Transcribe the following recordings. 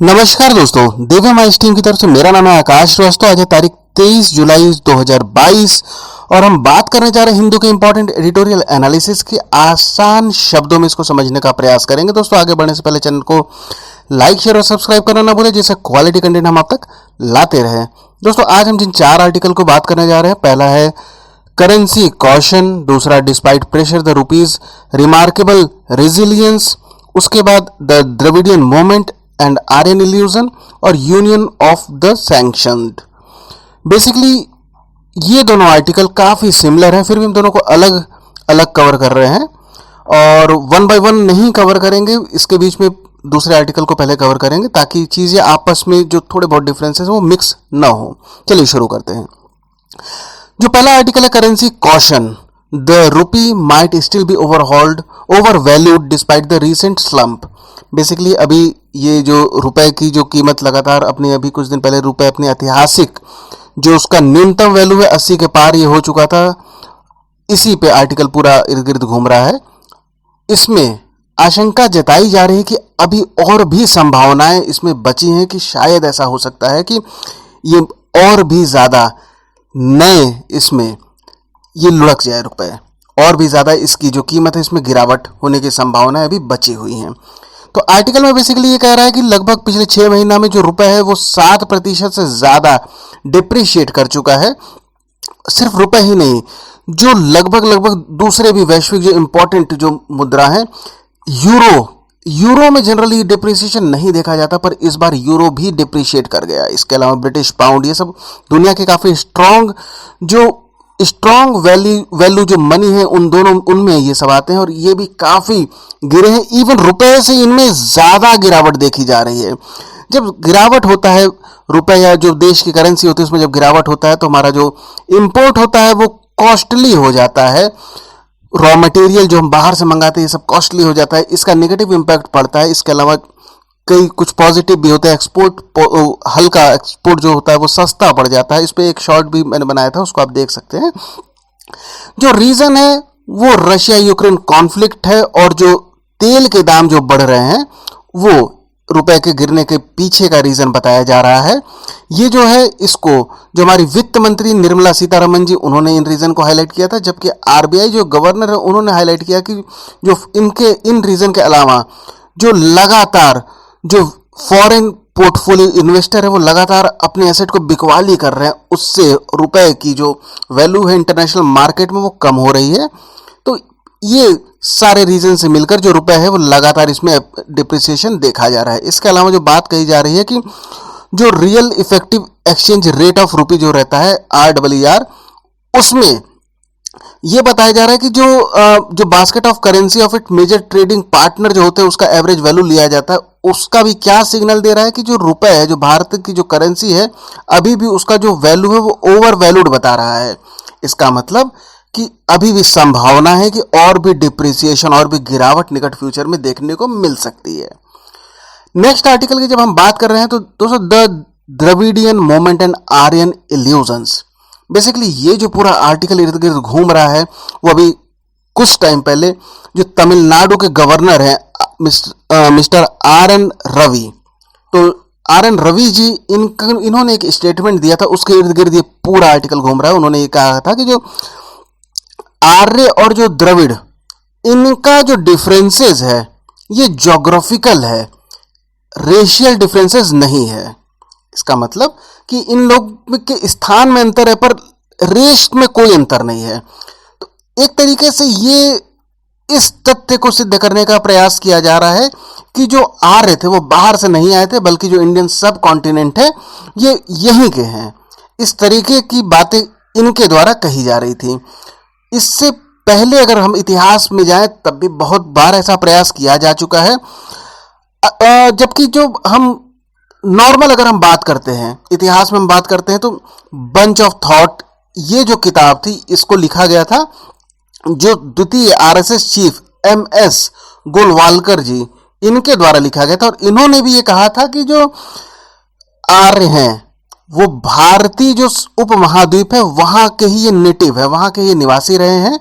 नमस्कार दोस्तों, दिव्य माइस टीम की तरफ से मेरा नाम है आकाश श्रीवास्तव। आज है तारीख 23 जुलाई 2022 और हम बात करने जा रहे हैं हिंदू के इंपॉर्टेंट एडिटोरियल एनालिसिस की। आसान शब्दों में इसको समझने का प्रयास करेंगे। दोस्तों, आगे बढ़ने से पहले चैनल को लाइक शेयर और सब्सक्राइब करना ना भूलें, जिससे क्वालिटी कंटेंट हम आप तक लाते रहें। दोस्तों, आज हम जिन 4 आर्टिकल को बात करने जा रहे हैं, पहला है करेंसी कॉशन, दूसरा despite pressure the rupee's remarkable resilience, उसके बाद the Dravidian movement and Aryan illusion और union of the sanctioned. Basically ये दोनों आर्टिकल काफी सिमिलर हैं, फिर भी हम दोनों को अलग अलग कवर कर रहे हैं और वन बाय वन नहीं कवर करेंगे। इसके बीच में दूसरे आर्टिकल को पहले कवर करेंगे ताकि चीजें आपस में जो थोड़े बहुत डिफरेंसेस वो मिक्स ना हो। चलिए शुरू करते हैं। जो पहला आर्टिकल है currency caution, the rupee might still be over valued despite the recent slump. Basically अभी ये जो रुपए की जो कीमत लगातार अपनी, अभी कुछ दिन पहले रुपए अपनी ऐतिहासिक जो उसका न्यूनतम वैल्यू है 80 के पार ये हो चुका था। इसी पे आर्टिकल पूरा इर्द गिर्द घूम रहा है। इसमें आशंका जताई जा रही है कि अभी और भी संभावनाएं इसमें बची हैं कि शायद ऐसा हो सकता है कि ये और भी ज्यादा नए इसमें ये लुढ़क जाए रुपए, और भी ज्यादा इसकी जो कीमत है इसमें गिरावट होने की संभावनाएं अभी बची हुई हैं। तो आर्टिकल में बेसिकली ये कह रहा है कि लगभग पिछले 6 महीना में जो रुपए है वो 7% से ज्यादा डिप्रिशिएट कर चुका है। सिर्फ रुपए ही नहीं, जो लगभग दूसरे भी वैश्विक जो इंपॉर्टेंट जो मुद्रा है, यूरो में जनरली डिप्रिसिएशन नहीं देखा जाता, पर इस बार यूरो भी डिप्रिशिएट कर गया। इसके अलावा ब्रिटिश पाउंड, ये सब दुनिया के काफी स्ट्रॉन्ग वैल्यू जो मनी है उनमें ये सब आते हैं और ये भी काफी गिरे हैं। इवन रुपए से इनमें ज्यादा गिरावट देखी जा रही है। जब गिरावट होता है रुपए या जो देश की करेंसी होती है उसमें जब गिरावट होता है तो हमारा जो इंपोर्ट होता है वो कॉस्टली हो जाता है। रॉ मटेरियल जो हम बाहर से मंगाते हैं ये सब कॉस्टली हो जाता है, इसका नेगेटिव इम्पैक्ट पड़ता है। इसके अलावा कई कुछ पॉजिटिव भी होते हैं। हल्का एक्सपोर्ट जो होता है वो सस्ता पड़ जाता है। इस पे एक शॉर्ट भी मैंने बनाया था, उसको आप देख सकते हैं। जो रीजन है वो रशिया यूक्रेन कॉन्फ्लिक्ट है और जो तेल के दाम जो बढ़ रहे हैं वो रुपए के गिरने के पीछे का रीजन बताया जा रहा है। ये जो है इसको जो हमारी वित्त मंत्री निर्मला सीतारमण जी, उन्होंने इन रीजन को हाईलाइट किया था, जबकि आरबीआई जो गवर्नर है उन्होंने हाईलाइट किया कि जो इन रीजन के अलावा जो लगातार जो फॉरेन पोर्टफोलियो इन्वेस्टर है वो लगातार अपने एसेट को बिकवाली कर रहे हैं, उससे रुपए की जो वैल्यू है इंटरनेशनल मार्केट में वो कम हो रही है। तो ये सारे रीजन से मिलकर जो रुपए है वो लगातार इसमें डिप्रिसिएशन देखा जा रहा है। इसके अलावा जो बात कही जा रही है कि जो real effective exchange rate of rupee जो रहता है RRR, उसमें ये बताया जा रहा है कि जो basket of currency of it major trading partner जो होते हैं उसका एवरेज वैल्यू लिया जाता है, उसका भी क्या सिग्नल दे रहा है कि जो रुपए है, जो भारत की जो करेंसी है, अभी भी उसका जो वैल्यू है वो ओवर वैल्यूड बता रहा है। इसका मतलब कि अभी भी संभावना है कि और भी डिप्रिसिएशन और भी गिरावट निकट फ्यूचर में देखने को मिल सकती है। नेक्स्ट आर्टिकल की जब हम बात कर रहे हैं तो दोस्तों the Dravidian movement and Aryan illusions. Basically ये जो पूरा आर्टिकल इर्द गिर्द घूम रहा है वो अभी कुछ टाइम पहले जो तमिलनाडु के गवर्नर हैं मिस्टर RN रवि, तो RN रवि जी इन्होंने एक स्टेटमेंट दिया था, उसके इर्द गिर्द ये पूरा आर्टिकल घूम रहा है। उन्होंने ये कहा था कि जो आर्य और जो द्रविड़, इनका जो डिफरेंसेस है ये ज्योग्राफिकल है, रेशियल डिफरेंसेस नहीं है। इसका मतलब कि इन लोग के स्थान में अंतर है पर रेस में कोई अंतर नहीं है। तो एक तरीके से ये इस तथ्य को सिद्ध करने का प्रयास किया जा रहा है कि जो आर्य थे वो बाहर से नहीं आए थे, बल्कि जो इंडियन सब कॉन्टिनेंट है ये यहीं के हैं। इस तरीके की बातें इनके द्वारा कही जा रही थी। इससे पहले अगर हम इतिहास में जाएं तब भी बहुत बार ऐसा प्रयास किया जा चुका है। जबकि जो हम नॉर्मल अगर हम बात करते हैं, इतिहास में हम बात करते हैं, तो बंच ऑफ थॉट ये जो किताब थी इसको लिखा गया था जो द्वितीय RSS चीफ MS गोलवालकर जी, इनके द्वारा लिखा गया था। और इन्होंने भी ये कहा था कि जो आर्य हैं वो भारतीय जो उपमहाद्वीप है वहां के ही ये नेटिव है, वहां के ये निवासी रहे हैं।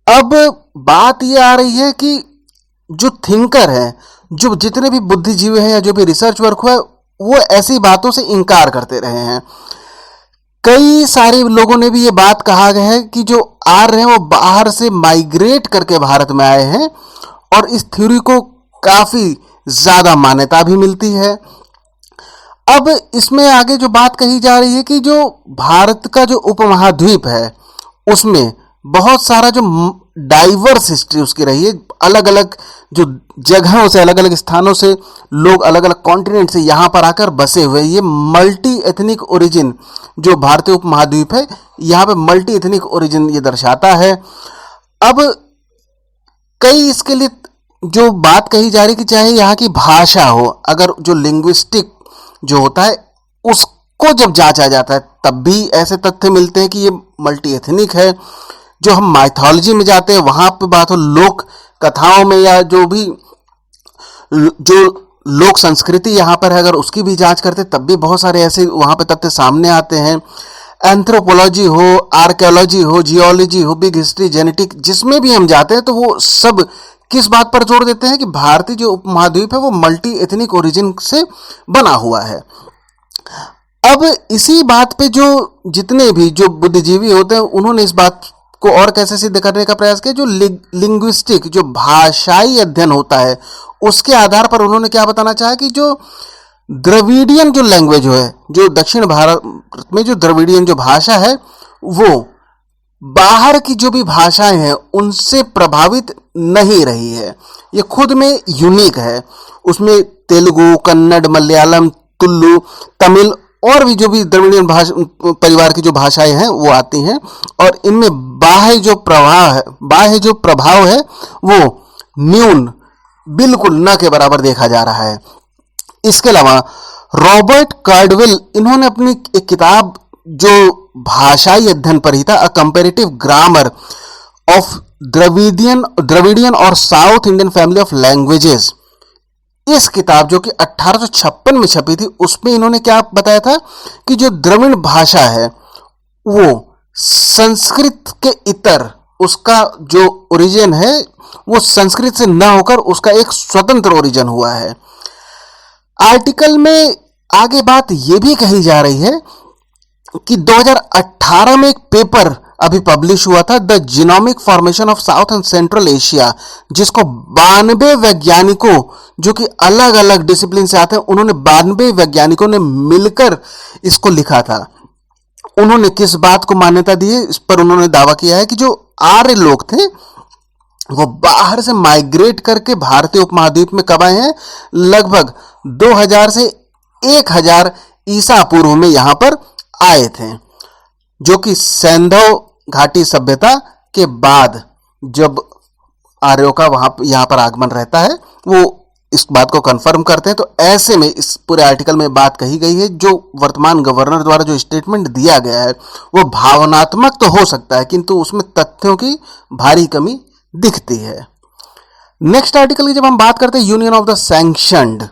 अब बात ये आ रही है कि जो थिंकर है, जो जितने भी बुद्धिजीवी हैं या जो भी रिसर्च वर्क हुआ है, वो ऐसी बातों से इनकार करते रहे हैं। कई सारे लोगों ने भी ये बात कहा गया है कि जो आर्य हैं वो बाहर से माइग्रेट करके भारत में आए हैं, और इस थ्योरी को काफी ज्यादा मान्यता भी मिलती है। अब इसमें आगे जो बात कही जा रही है कि जो भारत का जो उपमहाद्वीप है उसमें बहुत सारा जो डाइवर्स हिस्ट्री उसकी रही है, अलग अलग जो जगहों से, अलग अलग स्थानों से लोग अलग अलग कॉन्टिनेंट से यहाँ पर आकर बसे हुए, ये मल्टी एथनिक ओरिजिन जो भारतीय उपमहाद्वीप है, यहाँ पे मल्टी एथनिक ओरिजिन ये दर्शाता है। अब कई इसके लिए जो बात कही जा रही है कि चाहे यहाँ की भाषा हो, अगर जो लिंग्विस्टिक जो होता है उसको जब जांचा जाता है तब भी ऐसे तथ्य मिलते हैं कि ये मल्टी एथनिक है। जो हम माइथोलॉजी में जाते हैं वहां पे बात हो, लोक कथाओं में, या जो भी जो लोक संस्कृति यहाँ पर है अगर उसकी भी जांच करते तब भी बहुत सारे ऐसे वहां पे तथ्य सामने आते हैं। एंथ्रोपोलॉजी हो, आर्कियोलॉजी हो, जियोलॉजी हो, बिग हिस्ट्री, जेनेटिक, जिसमें भी हम जाते हैं तो वो सब किस बात पर जोर देते हैं कि भारतीय जो उपमहाद्वीप है वो मल्टी एथनिक ओरिजिन से बना हुआ है। अब इसी बात पे जो जितने भी जो बुद्धिजीवी होते हैं उन्होंने इस बात को और कैसे सिद्ध करने का प्रयास किया, जो लिंग्विस्टिक जो भाषाई अध्ययन होता है उसके आधार पर उन्होंने क्या बताना चाहा कि जो द्रविडियन जो लैंग्वेज है, जो दक्षिण भारत में जो द्रविडियन जो भाषा है वो बाहर की जो भी भाषाएं हैं उनसे प्रभावित नहीं रही है, ये खुद में यूनिक है। उसमें तेलुगु, कन्नड़, मलयालम, तुलु, तमिल और भी जो भी द्रविडियन भाषा परिवार की जो भाषाएं हैं वो आती हैं, और इनमें बाह्य जो प्रभाव है वो न्यून, बिल्कुल न के बराबर देखा जा रहा है। इसके अलावा रॉबर्ट कार्डवेल, इन्होंने अपनी एक किताब जो भाषाई अध्ययन पर ही था, a comparative grammar of Dravidian और South Indian family of languages, इस किताब जो कि 1856 में छपी थी उसमें इन्होंने क्या बताया था कि जो द्रविड़ भाषा है वो संस्कृत के इतर, उसका जो ओरिजिन है वो संस्कृत से न होकर उसका एक स्वतंत्र ओरिजिन हुआ है। आर्टिकल में आगे बात यह भी कही जा रही है कि 2018 में एक पेपर अभी पब्लिश हुआ था, the genomic formation of south and central Asia, जिसको 92 वैज्ञानिकों जो कि अलग अलग डिसिप्लिन से आते हैं, उन्होंने 92 वैज्ञानिकों ने मिलकर इसको लिखा था। उन्होंने किस बात को मान्यता दी है, इस पर उन्होंने दावा किया है कि जो आर्य लोग थे वो बाहर से माइग्रेट करके भारतीय उपमहाद्वीप में कब आए हैं, लगभग 2000 से 1000 ईसा पूर्व में यहां पर आए थे, जो कि सैंधव घाटी सभ्यता के बाद जब आर्यों का यहां पर आगमन रहता है वो इस बात को कंफर्म करते हैं। तो ऐसे में इस पूरे आर्टिकल में बात कही गई है, जो वर्तमान गवर्नर द्वारा जो स्टेटमेंट दिया गया है वो भावनात्मक तो हो सकता है किंतु उसमें तथ्यों की भारी कमी दिखती है। नेक्स्ट आर्टिकल की जब हम बात करते हैं, union of the sanctioned,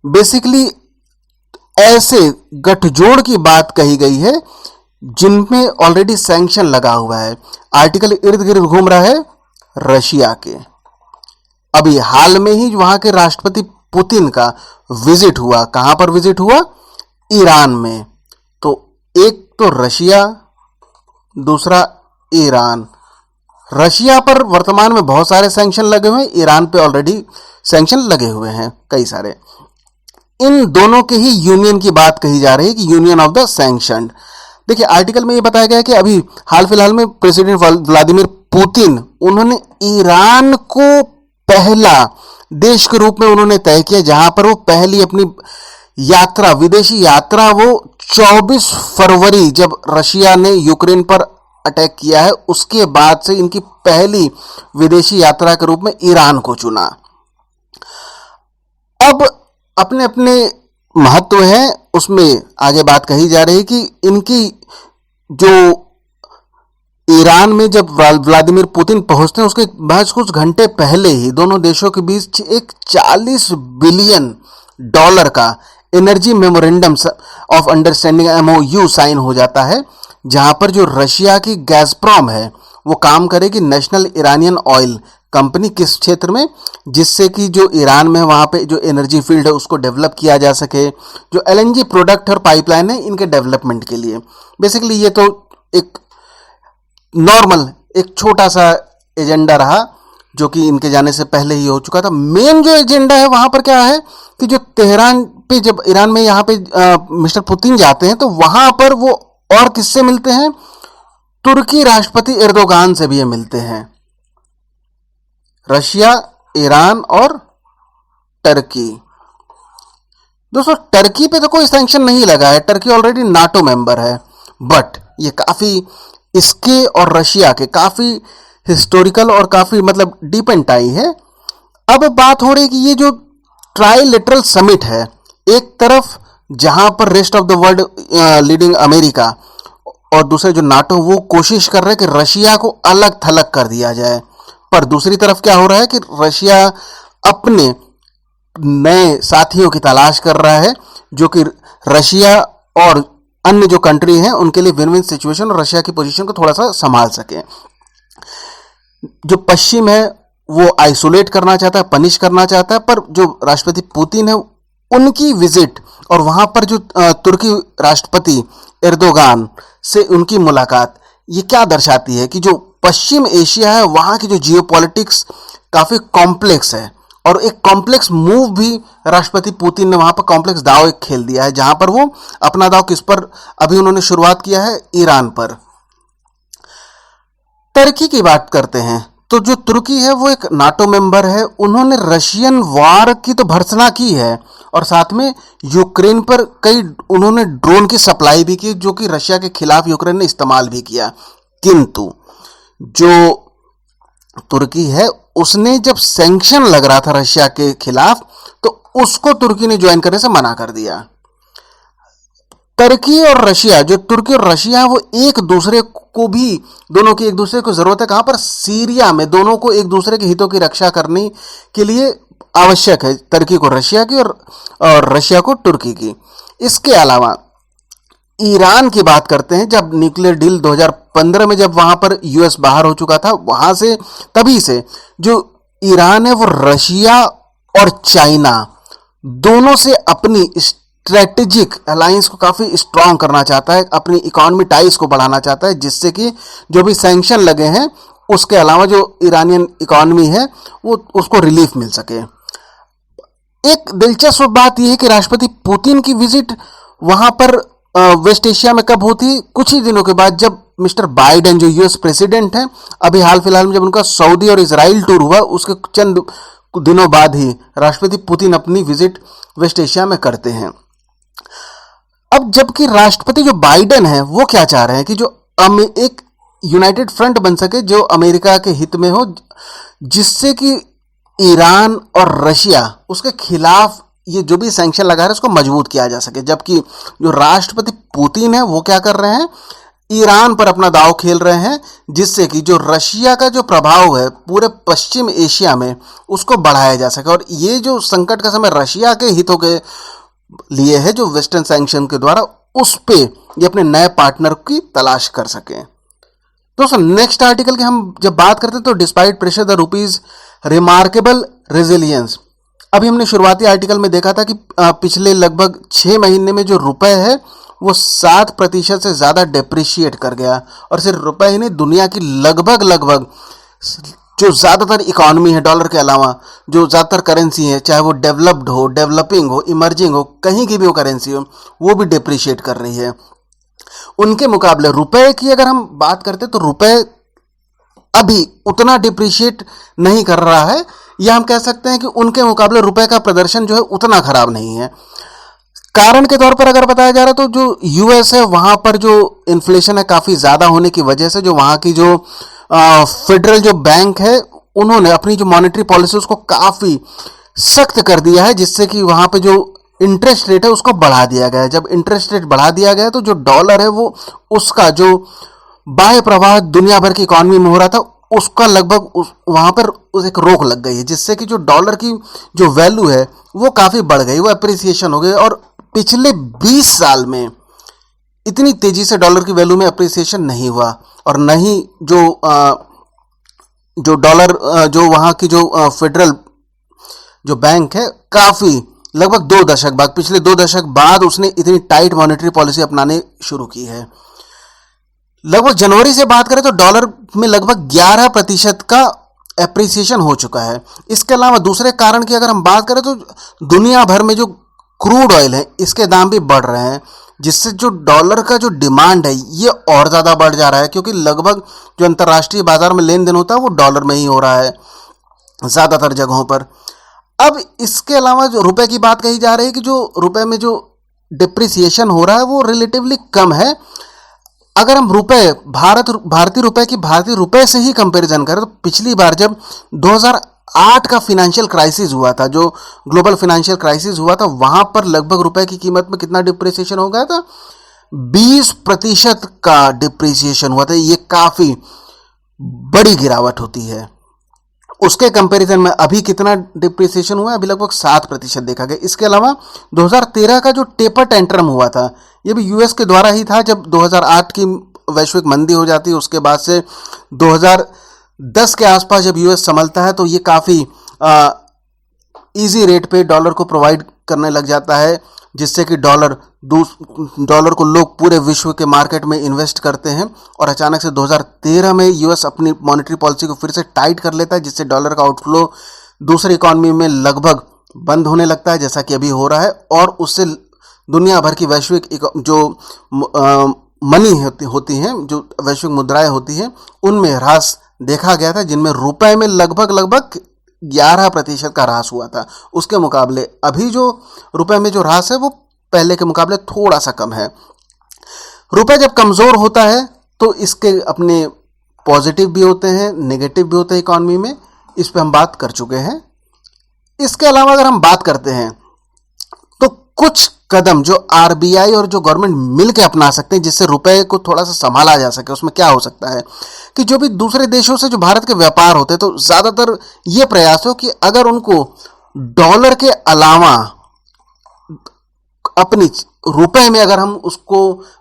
basically ऐसे गठजोड़ की बात कही गई है जिनमें ऑलरेडी सैंक्शन लगा हुआ है। आर्टिकल इर्द गिर्द घूम रहा है रशिया के। अभी हाल में ही वहां के राष्ट्रपति पुतिन का विजिट हुआ, कहां पर विजिट हुआ, ईरान में। तो एक तो रशिया, दूसरा ईरान। रशिया पर वर्तमान में बहुत सारे सैंक्शन लगे हुए हैं, ईरान पे ऑलरेडी सैंक्शन लगे हुए हैं कई सारे। इन दोनों के ही यूनियन की बात कही जा रही है कि यूनियन ऑफ द सैंक्शनड। देखिए आर्टिकल में ये बताया गया है कि अभी हाल फिलहाल में प्रेसिडेंट व्लादिमीर पुतिन, उन्होंने ईरान को पहला देश के रूप में उन्होंने तय किया जहां पर वो पहली अपनी यात्रा, विदेशी यात्रा, वो 24 फरवरी जब रशिया ने यूक्रेन पर अटैक किया है उसके बाद से इनकी पहली विदेशी यात्रा के रूप में ईरान को चुना। अब अपने अपने महत्व है, उसमें आगे बात कही जा रही है कि इनकी जो ईरान में जब व्लादिमीर पुतिन पहुंचते हैं उसके बाद कुछ घंटे पहले ही दोनों देशों के बीच एक $40 बिलियन का energy memorandum of understanding MOU sign हो जाता है, जहां पर जो रशिया की गैज़प्रोम है वो काम करेगी नेशनल इरानियन ऑयल कंपनी किस क्षेत्र में, जिससे कि जो ईरान में वहाँ पे जो एनर्जी फील्ड है उसको डेवलप किया जा सके, जो एलएनजी प्रोडक्ट और पाइपलाइन है इनके डेवलपमेंट के लिए। बेसिकली ये तो एक नॉर्मल एक छोटा सा एजेंडा रहा जो कि इनके जाने से पहले ही हो चुका था। मेन जो एजेंडा है वहां पर क्या है कि जो तेहरान पे, जब ईरान में यहाँ पे मिस्टर पुतिन जाते हैं तो वहां पर वो और किससे मिलते हैं, तुर्की राष्ट्रपति एर्दोगान से भी ये मिलते हैं। रशिया, ईरान और टर्की। दोस्तों टर्की पे तो कोई सैंक्शन नहीं लगा है, टर्की ऑलरेडी नाटो मेंबर है, बट ये काफी इसके और रशिया के काफी हिस्टोरिकल और काफी मतलब डीपेंट आई है। अब बात हो रही है कि ये जो ट्राइलेटरल समिट है, एक तरफ जहां पर rest of the world leading America और दूसरे जो नाटो वो कोशिश कर रहे हैं कि रशिया को अलग थलग कर दिया जाए, पर दूसरी तरफ क्या हो रहा है कि रशिया अपने नए साथियों की तलाश कर रहा है जो कि रशिया और अन्य जो कंट्री हैं उनके लिए विन विन सिचुएशन और रशिया की पोजीशन को थोड़ा सा संभाल सके। जो पश्चिम है वो आइसोलेट करना चाहता है, पनिश करना चाहता है, पर जो राष्ट्रपति पुतिन है उनकी विजिट और वहां पर जो तुर्की राष्ट्रपति एर्दोगान से उनकी मुलाकात, ये क्या दर्शाती है कि जो पश्चिम एशिया है वहां की जो जियोपॉलिटिक्स काफी कॉम्प्लेक्स है और एक कॉम्प्लेक्स मूव भी राष्ट्रपति पुतिन ने वहां पर कॉम्प्लेक्स दाव एक खेल दिया है, जहां पर वो अपना दाव किस पर अभी उन्होंने शुरुआत किया है, ईरान पर। तुर्की की बात करते हैं तो जो तुर्की है वो एक नाटो मेंबर है, उन्होंने रशियन वार की तो भर्त्सना की है और साथ में यूक्रेन पर कई उन्होंने ड्रोन की सप्लाई भी की जो कि रशिया के खिलाफ यूक्रेन ने इस्तेमाल भी किया। किंतु जो तुर्की है उसने जब सैंक्शन लग रहा था रशिया के खिलाफ तो उसको तुर्की ने ज्वाइन करने से मना कर दिया। तुर्की और रशिया, जो तुर्की और रशिया है वो एक दूसरे को भी, दोनों की एक दूसरे को जरूरत है, कहां पर, सीरिया में, दोनों को एक दूसरे के हितों की रक्षा करने के लिए आवश्यक है, तुर्की को रशिया की और रशिया को तुर्की की। इसके अलावा ईरान की बात करते हैं, जब न्यूक्लियर डील 2015 में जब वहां पर यूएस बाहर हो चुका था, वहां से तभी से जो ईरान है वो रशिया और चाइना दोनों से अपनी स्ट्रेटेजिक अलायंस को काफी स्ट्रांग करना चाहता है, अपनी इकोनॉमी टाइज को बढ़ाना चाहता है, जिससे कि जो भी सैंक्शन लगे हैं उसके अलावा जो ईरानियन इकोनॉमी है वो उसको रिलीफ मिल सके। एक दिलचस्प बात यह है कि राष्ट्रपति पुतिन की विजिट वहां पर वेस्ट एशिया में कब होती, कुछ ही दिनों के बाद जब मिस्टर बाइडेन जो यूएस प्रेसिडेंट हैं, अभी हाल फिलहाल में जब उनका सऊदी और इजराइल टूर हुआ उसके चंद दिनों बाद ही राष्ट्रपति पुतिन अपनी विजिट वेस्ट एशिया में करते हैं। अब जबकि राष्ट्रपति जो बाइडेन है वो क्या चाह रहे हैं कि जो एक यूनाइटेड फ्रंट बन सके जो अमेरिका के हित में हो, जिससे कि ईरान और रशिया उसके खिलाफ ये जो भी सैंक्शन लगा रहे हैं उसको मजबूत किया जा सके। जबकि जो राष्ट्रपति पुतिन है वो क्या कर रहे हैं, ईरान पर अपना दांव खेल रहे हैं, जिससे कि जो रशिया का जो प्रभाव है पूरे पश्चिम एशिया में उसको बढ़ाया जा सके और ये जो संकट का समय रशिया के हितों के लिए है जो वेस्टर्न सैंक्शन के द्वारा, उस पे ये अपने नए पार्टनर की तलाश कर सके। दोस्तों नेक्स्ट आर्टिकल की हम जब बात करते हैं तो despite pressure the rupee's remarkable resilience. अभी हमने शुरुआती आर्टिकल में देखा था कि पिछले लगभग 6 महीने में जो रुपए है वो 7% से ज्यादा डेप्रिशिएट कर गया और सिर्फ रुपए ही नहीं, दुनिया की लगभग जो ज्यादातर इकोनॉमी है डॉलर के अलावा, जो ज्यादातर करेंसी है, चाहे वो डेवलप्ड हो, डेवलपिंग हो, इमर्जिंग हो, कहीं की भी वो करेंसी हो, वो भी डेप्रिशिएट कर रही है। उनके मुकाबले रुपए की अगर हम बात करते तो रुपए अभी उतना डिप्रिशिएट नहीं कर रहा है, या हम कह सकते हैं कि उनके मुकाबले रुपए का प्रदर्शन जो है उतना खराब नहीं है। कारण के तौर पर अगर बताया जा रहा है तो जो यूएस है वहां पर जो इन्फ्लेशन है काफी ज्यादा होने की वजह से जो वहां की जो फेडरल जो बैंक है उन्होंने अपनी जो मॉनेटरी पॉलिसी उसको काफी सख्त कर दिया है, जिससे कि वहां पे जो इंटरेस्ट रेट है उसको बढ़ा दिया गया है। जब इंटरेस्ट रेट बढ़ा दिया गया तो जो डॉलर है वो उसका जो बाह्य प्रवाह दुनिया भर की इकोनॉमी में हो रहा था उसका लगभग वहां पर एक रोक लग गई है, जिससे कि जो डॉलर की जो वैल्यू है वो काफी बढ़ गई, वो अप्रिसिएशन हो गई। और पिछले 20 साल में इतनी तेजी से डॉलर की वैल्यू में अप्रिसिएशन नहीं हुआ और न ही जो जो डॉलर जो वहाँ की जो फेडरल जो बैंक है, काफ़ी लगभग 2 दशक बाद, पिछले 2 दशक बाद उसने इतनी टाइट मॉनेटरी पॉलिसी अपनाने शुरू की है। लगभग जनवरी से बात करें तो डॉलर में लगभग 11% का एप्रिसिएशन हो चुका है। इसके अलावा दूसरे कारण की अगर हम बात करें तो दुनिया भर में जो क्रूड ऑयल है इसके दाम भी बढ़ रहे हैं, जिससे जो डॉलर का जो डिमांड है ये और ज़्यादा बढ़ जा रहा है, क्योंकि लगभग जो अंतर्राष्ट्रीय बाजार में लेन देन होता है वो डॉलर में ही हो रहा है ज़्यादातर जगहों पर। अब इसके अलावा जो रुपए की बात कही जा रही है कि जो रुपए में जो डिप्रिसिएशन हो रहा है वो रिलेटिवली कम है। अगर हम भारतीय रुपए की भारतीय रुपए से ही कंपैरिजन करें तो पिछली बार जब 2008 का फाइनेंशियल क्राइसिस हुआ था, जो ग्लोबल फाइनेंशियल क्राइसिस हुआ था, वहां पर लगभग रुपए की कीमत में कितना डिप्रिसिएशन हो गया था? 20% का डिप्रिसिएशन हुआ था। ये काफी बड़ी गिरावट होती है। उसके कंपैरिजन में अभी कितना डिप्रिसिएशन हुआ है? अभी लगभग 7% देखा गया। इसके अलावा 2013 का जो टेपर टेंट्रम हुआ था ये भी यूएस के द्वारा ही था। जब 2008 की वैश्विक मंदी हो जाती है, उसके बाद से 2010 के आसपास जब यूएस संभलता है तो ये काफ़ी इजी रेट पे डॉलर को प्रोवाइड करने लग जाता है, जिससे कि डॉलर को लोग पूरे विश्व के मार्केट में इन्वेस्ट करते हैं। और अचानक से 2013 में यूएस अपनी मॉनेटरी पॉलिसी को फिर से टाइट कर लेता है, जिससे डॉलर का आउटफ्लो दूसरी इकॉनमी में लगभग बंद होने लगता है, जैसा कि अभी हो रहा है। और उससे दुनिया भर की वैश्विक जो मनी होती हैं, जो वैश्विक मुद्राएं होती हैं, उनमें ह्रास देखा गया था, जिनमें रुपए में लगभग 11% का ह्रास हुआ था। उसके मुकाबले अभी जो रुपए में जो ह्रास है वो पहले के मुकाबले थोड़ा सा कम है। रुपए जब कमज़ोर होता है तो इसके अपने पॉजिटिव भी होते हैं, नेगेटिव भी होते हैं इकॉनमी में। इस पे हम बात कर चुके हैं। इसके अलावा अगर हम बात करते हैं तो कुछ कदम जो आरबीआई और जो गवर्नमेंट मिलकर अपना सकते हैं जिससे रुपए को थोड़ा सा संभाला जा सके, उसमें क्या हो सकता है कि जो भी दूसरे देशों से जो भारत के व्यापार होते हैं तो ज़्यादातर ये प्रयास हो कि अगर उनको डॉलर के अलावा अपनी रुपए में अगर हम उसको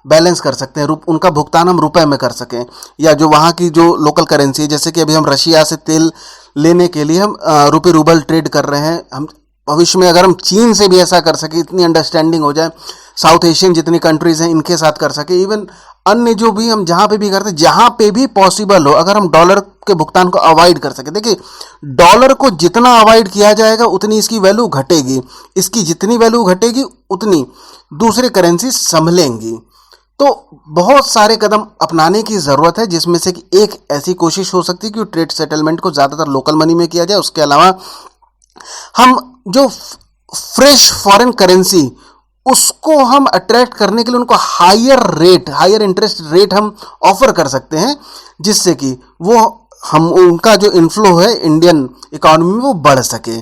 बैलेंस कर सकते हैं, उनका भुगतान हम रुपए में कर सकें, या जो वहाँ की जो लोकल करेंसी है, जैसे कि अभी हम रशिया से तेल लेने के लिए हम रुपये रूबल ट्रेड कर रहे हैं। हम भविष्य में अगर हम चीन से भी ऐसा कर सके, इतनी अंडरस्टैंडिंग हो जाए, साउथ एशियन जितनी कंट्रीज हैं इनके साथ कर सके, इवन अन्य जो भी हम जहाँ पे भी करते हैं, जहाँ पे भी पॉसिबल हो, अगर हम डॉलर के भुगतान को अवॉइड कर सके। देखिए, डॉलर को जितना अवॉइड किया जाएगा उतनी इसकी वैल्यू घटेगी, इसकी जितनी वैल्यू घटेगी उतनी दूसरी करेंसी संभलेंगी। तो बहुत सारे कदम अपनाने की ज़रूरत है, जिसमें से कि एक ऐसी कोशिश हो सकती है कि ट्रेड सेटलमेंट को ज़्यादातर लोकल मनी में किया जाए। उसके अलावा हम जो फ्रेश फॉरेन करेंसी उसको हम अट्रैक्ट करने के लिए उनको हायर इंटरेस्ट रेट हम ऑफर कर सकते हैं, जिससे कि वो हम उनका जो इन्फ्लो है इंडियन इकोनॉमी में वो बढ़ सके।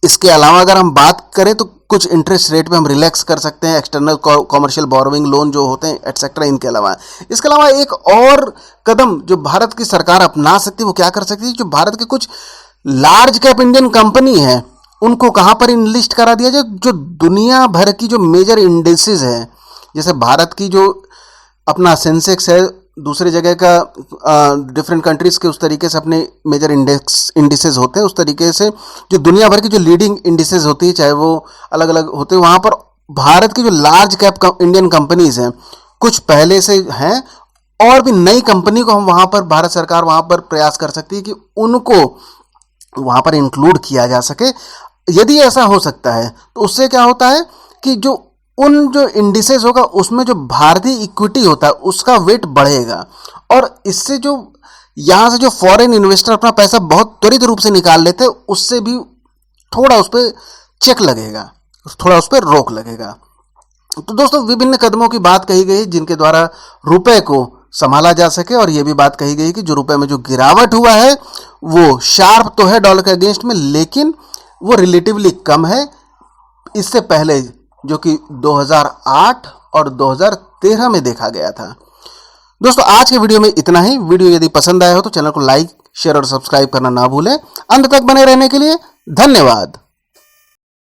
इसके अलावा अगर हम बात करें तो कुछ इंटरेस्ट रेट पे हम रिलैक्स कर सकते हैं, एक्सटर्नल कॉमर्शियल बोरोइंग लोन जो होते हैं एटसेट्रा। इसके अलावा एक और कदम जो भारत की सरकार अपना सकती है वो क्या कर सकती है, जो भारत के कुछ लार्ज कैप इंडियन कंपनी है उनको कहाँ पर इनलिस्ट करा दिया जाए, जो दुनिया भर की जो मेजर इंडेक्सेस है, जैसे भारत की जो अपना सेंसेक्स है, दूसरी जगह का डिफरेंट कंट्रीज के उस तरीके से अपने मेजर इंडिसेस होते हैं, उस तरीके से जो दुनिया भर की जो लीडिंग इंडिसेस होती है, चाहे वो अलग अलग होते हैं, वहाँ पर भारत की जो लार्ज कैप इंडियन कंपनीज हैं कुछ पहले से हैं, और भी नई कंपनी को हम वहाँ पर भारत सरकार वहाँ पर प्रयास कर सकती है कि उनको वहाँ पर इंक्लूड किया जा सके। यदि ऐसा हो सकता है तो उससे क्या होता है कि जो इंडिसेस होगा उसमें जो भारतीय इक्विटी होता है उसका वेट बढ़ेगा, और इससे जो यहाँ से जो फॉरेन इन्वेस्टर अपना पैसा बहुत त्वरित रूप से निकाल लेते हैं उससे भी थोड़ा उस पर चेक लगेगा, थोड़ा उस पर रोक लगेगा। तो दोस्तों, विभिन्न कदमों की बात कही गई जिनके द्वारा रुपए को संभाला जा सके, और यह भी बात कही गई कि जो रुपए में जो गिरावट हुआ है वो शार्प तो है डॉलर के अगेंस्ट में, लेकिन वो रिलेटिवली कम है इससे पहले जो कि 2008 और 2013 में देखा गया था। दोस्तों, आज के वीडियो में इतना ही। वीडियो यदि पसंद आया हो तो चैनल को लाइक, शेयर और सब्सक्राइब करना ना भूलें। अंत तक बने रहने के लिए धन्यवाद।